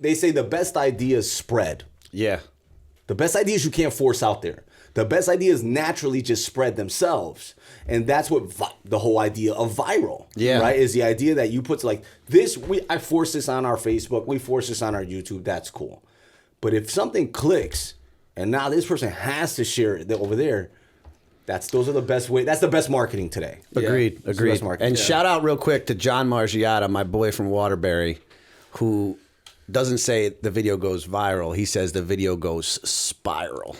They say the best ideas spread. Yeah, the best ideas you can't force out there. The best ideas naturally just spread themselves. And that's what the whole idea of viral, right? Is the idea that you put like this, I force this on our Facebook, we force this on our YouTube, that's cool. But if something clicks and now this person has to share it over there, those are the best way. That's the best marketing today. Agreed. And shout out real quick to John Margiata, my boy from Waterbury, who doesn't say the video goes viral. He says the video goes spiral.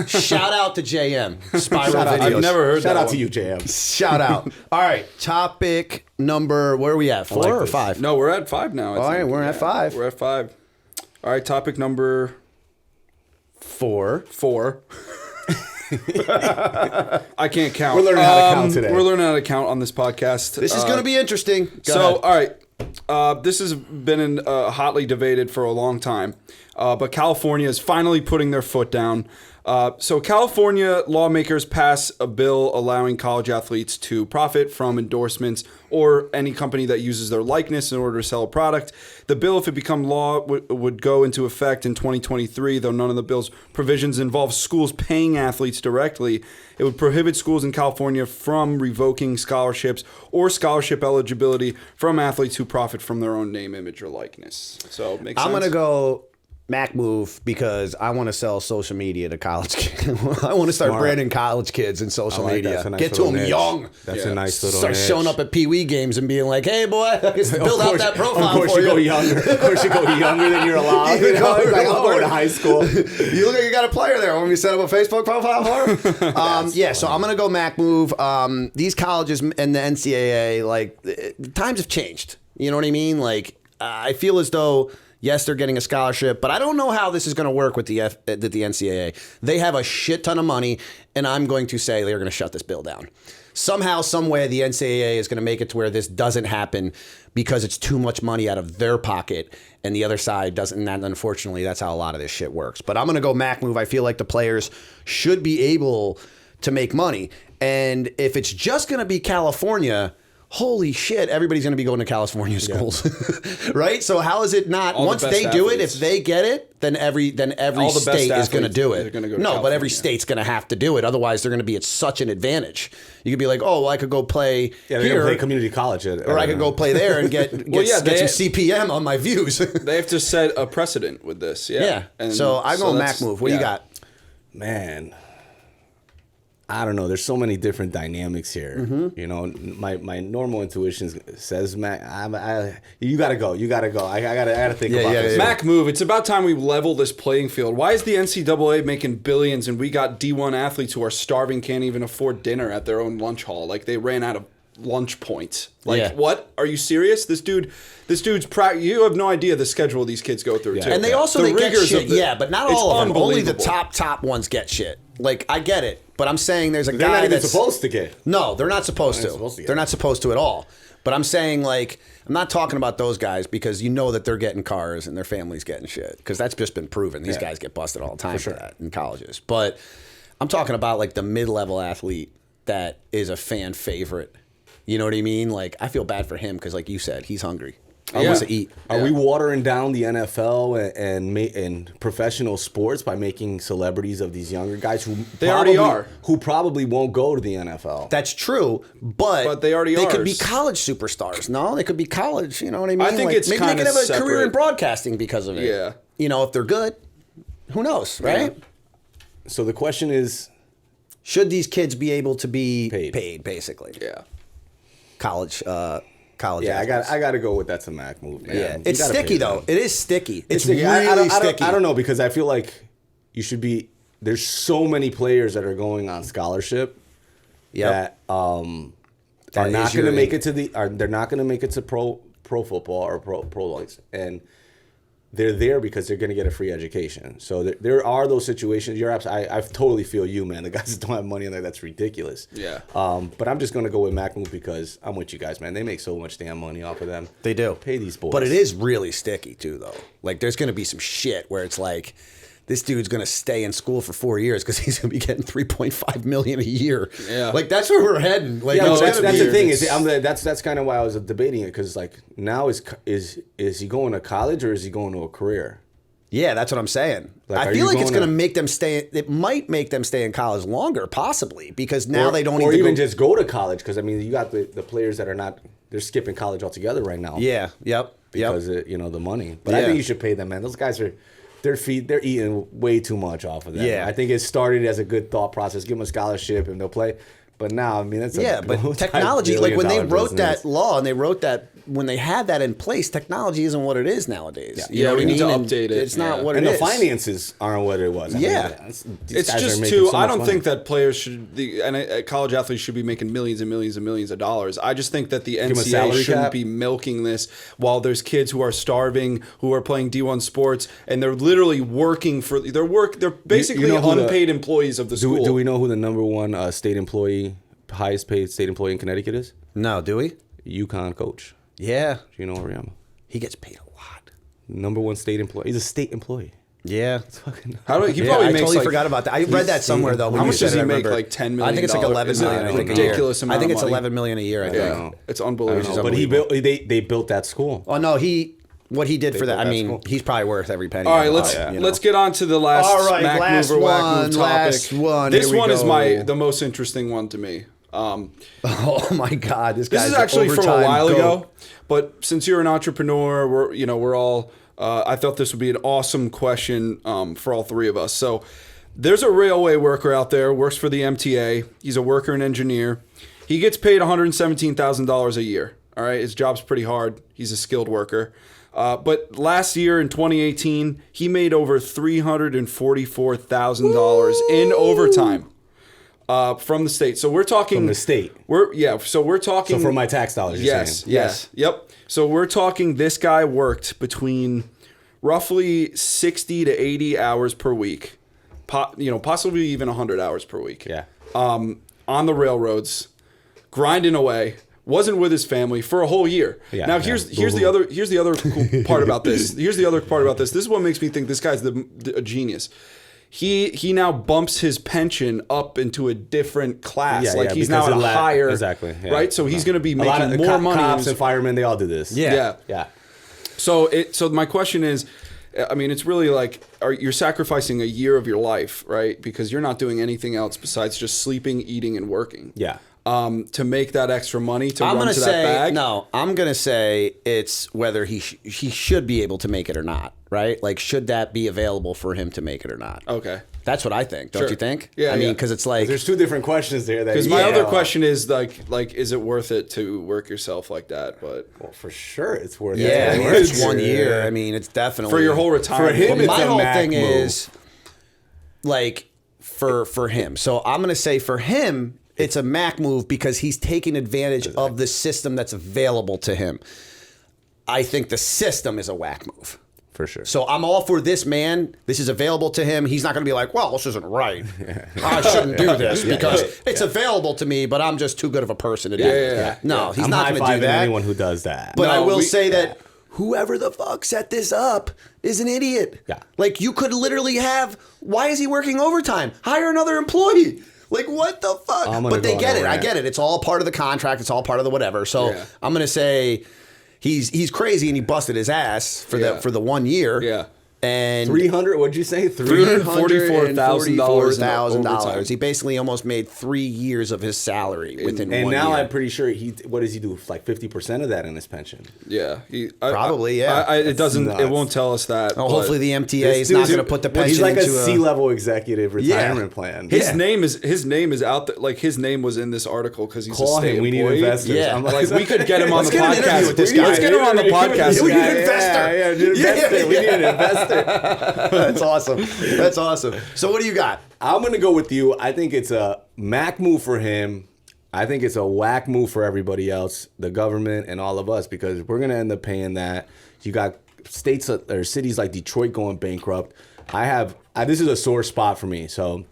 Shout out to JM. Spiral videos. I've never heard that. Shout out one. to you, JM. Shout out. All right. Topic number, where are we at? 4 or 5? No, we're at 5 now. All right, we're at 5. We're at 5. All right, topic number 4. 4. I can't count. We're learning how to count today. We're learning how to count on this podcast. This is going to be interesting. Go So, ahead. all right. This has been hotly debated for a long time, but California is finally putting their foot down. So California lawmakers pass a bill allowing college athletes to profit from endorsements or any company that uses their likeness in order to sell a product. The bill, if it become law, would go into effect in 2023, though none of the bill's provisions involve schools paying athletes directly. It would prohibit schools in California from revoking scholarships or scholarship eligibility from athletes who profit from their own name, image, or likeness. So, makes sense? I'm going to go Mack move because I want to sell social media to college kids. I want to start branding college kids in social media. Nice Get to them young. That's a nice little Start niche. showing up at Pee Wee games and being like, "Hey, boy, build out that profile Of course for you you." go younger. Of course you go younger than you're allowed. You know? It's like, I'm going to high school. You look like you got a player there. Want me to set up a Facebook profile for him? Yeah, so I'm going to go Mack move. These colleges and the NCAA, like, the times have changed. You know what I mean? Like, I feel as though, yes, they're getting a scholarship, but I don't know how this is going to work with the NCAA. They have a shit ton of money, and I'm going to say they're going to shut this bill down. Somehow, some way, the NCAA is going to make it to where this doesn't happen because it's too much money out of their pocket, and the other side doesn't. And unfortunately, that's how a lot of this shit works. But I'm going to go Mack move. I feel like the players should be able to make money. And if it's just going to be California, holy shit, everybody's going to be going to California schools, right? So how is it not, All the once best they do it, athletes. if they get it, then every All the best state is going to athletes do are it. gonna go to No, but every California. state's going to have to do it. Otherwise, they're going to be at such an advantage. You could be like, oh, well, I could go play Yeah, they're here, going to play community college. or I could go play there and get some CPM on my views. They have to set a precedent with this. Yeah. Yeah. And So I go Mack that's- move. What do you got? Man, I don't know. There's so many different dynamics here. Mm-hmm. You know, my normal intuition says Mac. You gotta go. You gotta go. I gotta think about this. Mack move. It's about time we level this playing field. Why is the NCAA making billions and we got D1 athletes who are starving, can't even afford dinner at their own lunch hall? Like they ran out of lunch points. Like what? Are you serious? This dude's you have no idea the schedule these kids go through too. And they also they get rigors shit. of the- Yeah, but not it's all of them. Only the unbelievable. top ones get shit. Like I get it, but I'm saying there's a They're guy not even that's supposed to get. No, they're not supposed They're to. not supposed to get They're it. not supposed to at all. But I'm saying, like, I'm not talking about those guys because you know that they're getting cars and their family's getting shit because that's just been proven. These guys get busted all the time for that in colleges. But I'm talking about like the mid-level athlete that is a fan favorite. You know what I mean? Like, I feel bad for him because, like you said, he's hungry. He wants to eat. Are we watering down the NFL and professional sports by making celebrities of these younger guys who already are. who probably won't go to the NFL? That's true, but they already They are. could be college superstars. No, they could be college. You know what I mean? I think it's maybe they kinda could have a career in separate. broadcasting because of it. Yeah. You know, if they're good, who knows, right? So the question is, Should these kids be able to be Paid. paid basically? Yeah. College. yeah, athletes. I got to go with that's a Mac move, man. Yeah, You it's gotta sticky pay them. though. It is sticky. It's sticky. really sticky. I don't know because I feel like you should be. There's so many players that are going on scholarship that are That not is going to your- make it to they're not going to make it to pro football or pro leagues, and they're there because they're going to get a free education. So there are those situations. I totally feel you, man. The guys that don't have money in there, that's ridiculous. Yeah. But I'm just going to go with Mac move because I'm with you guys, man. They make so much damn money off of them. They do. Pay these boys. But it is really sticky too, though. Like, there's going to be some shit where it's like, this dude's going to stay in school for 4 years because he's going to be getting $3.5 million a year. Yeah. Like, that's where we're heading. Like, Yeah, it's that's gonna the be- thing. That's kind of why I was debating it because like now is he going to college or is he going to a career? Yeah, that's what I'm saying. Like, I are feel you like it's going going to to- make them stay. It might make them stay in college longer, possibly, because now they don't or even go, just go to college because I mean you got the players that are not they're skipping college altogether right now. Yeah. Yep. because of, the money. But I Yeah. think you should pay them, man. Those guys are. They're eating way too much off of them. Yeah. I think it started as a good thought process. Give them a scholarship and they'll play. But now, I mean, that's Yeah, but technology, like when they wrote that law and they wrote that when they had that in place, technology isn't what it is nowadays. Yeah. You know what we I need to mean? update it. It's not what and it the is. finances aren't what it was. I Yeah. mean, It's just too. I don't think that players should, college athletes should be making millions and millions and millions of dollars. I just think that the them a NCAA salary shouldn't cap. be milking this while there's kids who are starving, who are playing D1 sports, and they're literally working for their work. They're basically know who unpaid employees of the school. Do we know who the number one highest paid state employee in Connecticut is? No, do we? UConn coach Yeah. Gino Auriemma. He gets paid a lot. Number one state employee. He's a state employee. Yeah. How do he Yeah, probably I makes tally like, forgot about that. I read that somewhere though. when How you much said does it, he I make? remember. Like $10 million? I think it's like 11 million. It's I think a a year. ridiculous amount. I think of it's money. 11 million a year. I think. Yeah, it's unbelievable. But they built that school. Oh no, what he did for that. built I that mean, school. he's probably worth every penny. All right, of it, let's you know. let's get on to the last All right, Mack last move or Wack one, move topic. last one. This Here we one is go. the most interesting one to me. Oh my God, this This guy's is actually from a overtime while goat. ago, but since you're an entrepreneur, we're all. I thought this would be an awesome question for all three of us. So, there's a railway worker out there, works for the MTA. He's a worker and engineer. He gets paid $117,000 a year. All right, his job's pretty hard. He's a skilled worker. But last year in 2018, he made over $344,000 in overtime. From the state. So we're talking From the state. So we're talking So for my tax dollars, you're yes, saying? yes, yep. So we're talking this guy worked between roughly 60 to 80 hours per week. Possibly even 100 hours per week. Yeah. On the railroads, grinding away. Wasn't with his family for a whole year. Yeah, now yeah. here's the other cool part about this. Here's the other part about this. This is what makes me think this guy's a genius. He now bumps his pension up into a different class. He's now at a higher exactly. Yeah. Right? So he's going to be A lot of making more money. Cops and firemen, they all do this. Yeah. Yeah. So my question is, I mean, it's really like you're sacrificing a year of your life, right? Because you're not doing anything else besides just sleeping, eating, and working. Yeah. To make that extra money to I'm run gonna to say that bag. no. I'm gonna say it's whether he should be able to make it or not. Right? Like, should that be available for him to make it or not? Okay. That's what I think. Don't Sure. you think? Yeah, I mean, yeah. because it's like There's two different questions there. Because my other question is like, is it worth it to work yourself like that? But Well, for sure, it's worth it. yeah, I mean, it's 1 year. Yeah. I mean, it's definitely for your whole retirement. For him, But it's my a whole Mack thing move. is like for him. So I'm gonna say for him, it's a Mack move because he's taking advantage of the system that's available to him. I think the system is a Wack move. For sure. So I'm all for this man. This is available to him. He's not going to be like, well, this isn't right. I shouldn't do this because it's available to me, but I'm just too good of a person to do it. yeah. No, he's I'm not going to do high-fiving that. anyone who does that. But No, I will we- say that whoever the fuck set this up is an idiot. Yeah. Like, you could literally have, why is he working overtime? Hire another employee. Like, what the fuck? I'm gonna But they go on get a it. I rant. get it. It's all part of the contract. It's all part of the whatever. So Yeah. I'm going to say he's crazy and he busted his ass for Yeah. the 1 year. Yeah. And 300, what'd you say? $344,000 in overtime. He basically almost made 3 years of his salary within And 1 now year. I'm pretty sure what does he do? Like 50% of that in his pension. Yeah. Probably, yeah. It doesn't. nuts. It won't tell us that. Oh, but hopefully the MTA is not going to put the pension He's like a into C-level executive retirement plan. His name is out there. Like, his name was in this article because he's Call a state him. We need employee. investors. Yeah. I'm Like, we could get him on the Let's get an interview podcast. with this guy. Let's get him on the podcast. We need an Yeah, investor. Yeah, dude, investor. We need an investor. That's awesome. That's awesome. So what do you got? I'm going to go with you. I think it's a Mack move for him. I think it's a Wack move for everybody else, the government and all of us, because we're going to end up paying that. You got states or cities like Detroit going bankrupt. This is a sore spot for me. So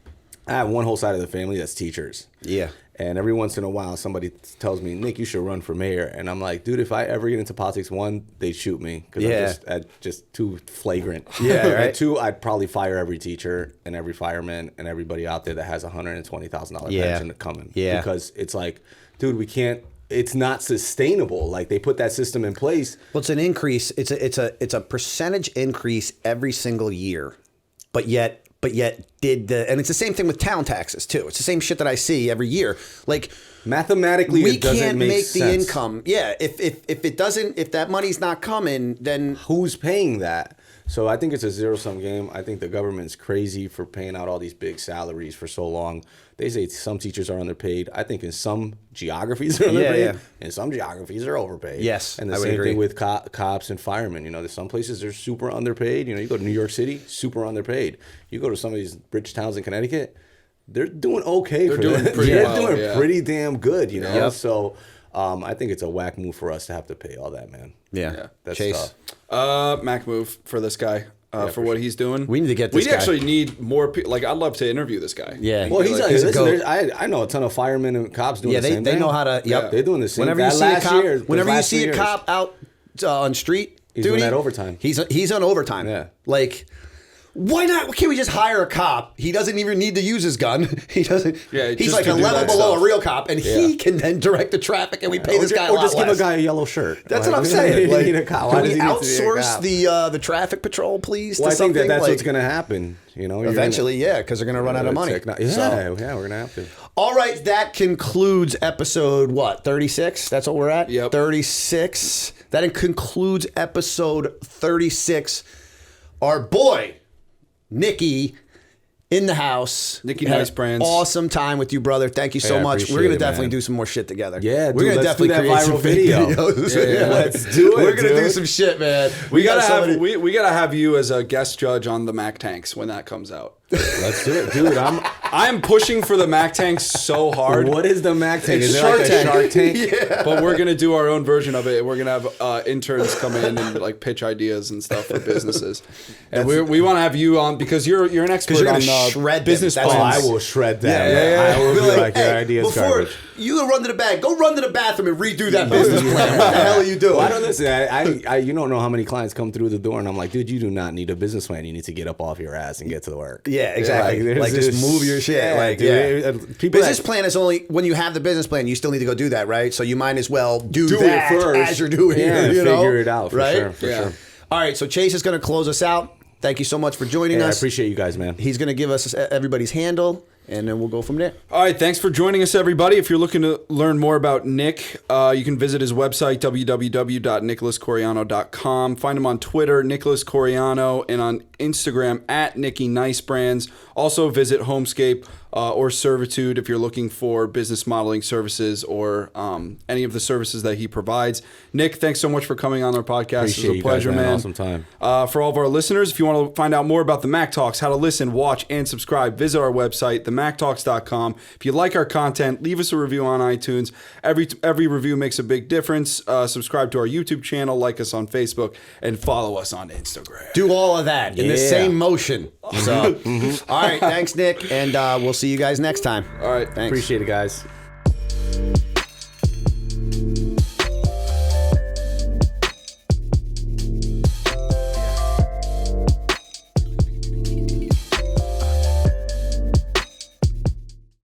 I have one whole side of the family that's teachers. Yeah. And every once in a while, somebody tells me, Nick, you should run for mayor. And I'm like, dude, if I ever get into politics, one, they'd shoot me because I'm just too flagrant. Yeah, right. And two, I'd probably fire every teacher and every fireman and everybody out there that has $120,000 Yeah. pension coming. Yeah. Because it's like, dude, we can't. It's not sustainable. Like, they put that system in place. Well, it's an increase. It's a percentage increase every single year, but yet and it's the same thing with town taxes too. It's the same shit that I see every year. Like, Mathematically, we it doesn't can't make sense. the income. Yeah, if that money's not coming, then Who's paying that? So I think it's a zero-sum game. I think the government's crazy for paying out all these big salaries for so long. They say some teachers are underpaid. I think in some geographies they're underpaid. In some geographies they're overpaid. Yes, and the same thing with cops and firemen. You know, there's some places they're super underpaid. You know, you go to New York City, super underpaid. You go to some of these rich towns in Connecticut, they're doing okay. They're doing pretty well. They're doing pretty damn good. You know, so. I think it's a whack move for us to have to pay all that, man. Yeah. That's Chase. tough. Mac move for this guy. For what he's doing. We need to get this guy. We actually need more people. Like, I'd love to interview this guy. Yeah. Well, listen, I know a ton of firemen and cops doing the same thing. They know how to, they're doing the same thing. Whenever you see a cop out on street he's doing that overtime. He's on overtime. Yeah. Like, why not? Can't we just hire a cop? He doesn't even need to use his gun. He doesn't. Yeah, he's like a level below a real cop, and he can then direct the traffic, and we pay this guy a lot less. Or just give a guy a yellow shirt. That's what I'm saying. Like, need a cop. Can we outsource the traffic patrol, please? Well, to I think something? that's what's going to happen. You know, eventually, because they're going to run out of money. We're going to have to. All right, that concludes episode 36. That's what we're at. Yep. 36. That concludes episode 36. Our boy, Nicky, in the house. Nicky Nice Brands. Awesome time with you, brother. Thank you so much. We're going to definitely do some more shit together. Yeah, we're going to definitely do that create viral video. Videos. Let's do it. We're going to do some shit, man. We gotta have you as a guest judge on the Mack tanks when that comes out. Let's do it, dude. I'm pushing for the Mack tanks so hard. What is the Mack tank? It's is it like a Shark Tank? Yeah. But we're gonna do our own version of it. We're gonna have interns come in and like pitch ideas and stuff for businesses. And we want to have you on because you're an expert on shred business them. plans. I will shred them. Yeah. I will be like, your ideas garbage. You go run to the bag. Go run to the bathroom and redo that business plan. What the hell are you doing? Well, I don't listen. You don't know how many clients come through the door, and I'm like, dude, you do not need a business plan. You need to get up off your ass and get to the work. Yeah, exactly. Like just move your shit. Business plan is only when you have the business plan. You still need to go do that, right? So you might as well do that it first as you're doing it. Figure it out, right? For sure. All right, so Chase is going to close us out. Thank you so much for joining us. I appreciate you guys, man. He's going to give us everybody's handle, and then we'll go from there. All right, thanks for joining us, everybody. If you're looking to learn more about Nick, you can visit his website, www.nicholascoriano.com. Find him on Twitter, Nicholas Coriano, and on Instagram, @Nicky Nice Brands. Also visit Homescape or Cervitude if you're looking for business modeling services or any of the services that he provides. Nick, thanks so much for coming on our podcast. Appreciate it was a pleasure, you guys, man. Awesome time. For all of our listeners, if you want to find out more about the Mack Talks, how to listen, watch, and subscribe, visit our website, themacktalks.com. If you like our content, leave us a review on iTunes. Every review makes a big difference. Subscribe to our YouTube channel, like us on Facebook, and follow us on Instagram. Do all of that in the same motion. So, all right, thanks, Nick, and we'll see you guys next time. All right, thanks. Appreciate it, guys.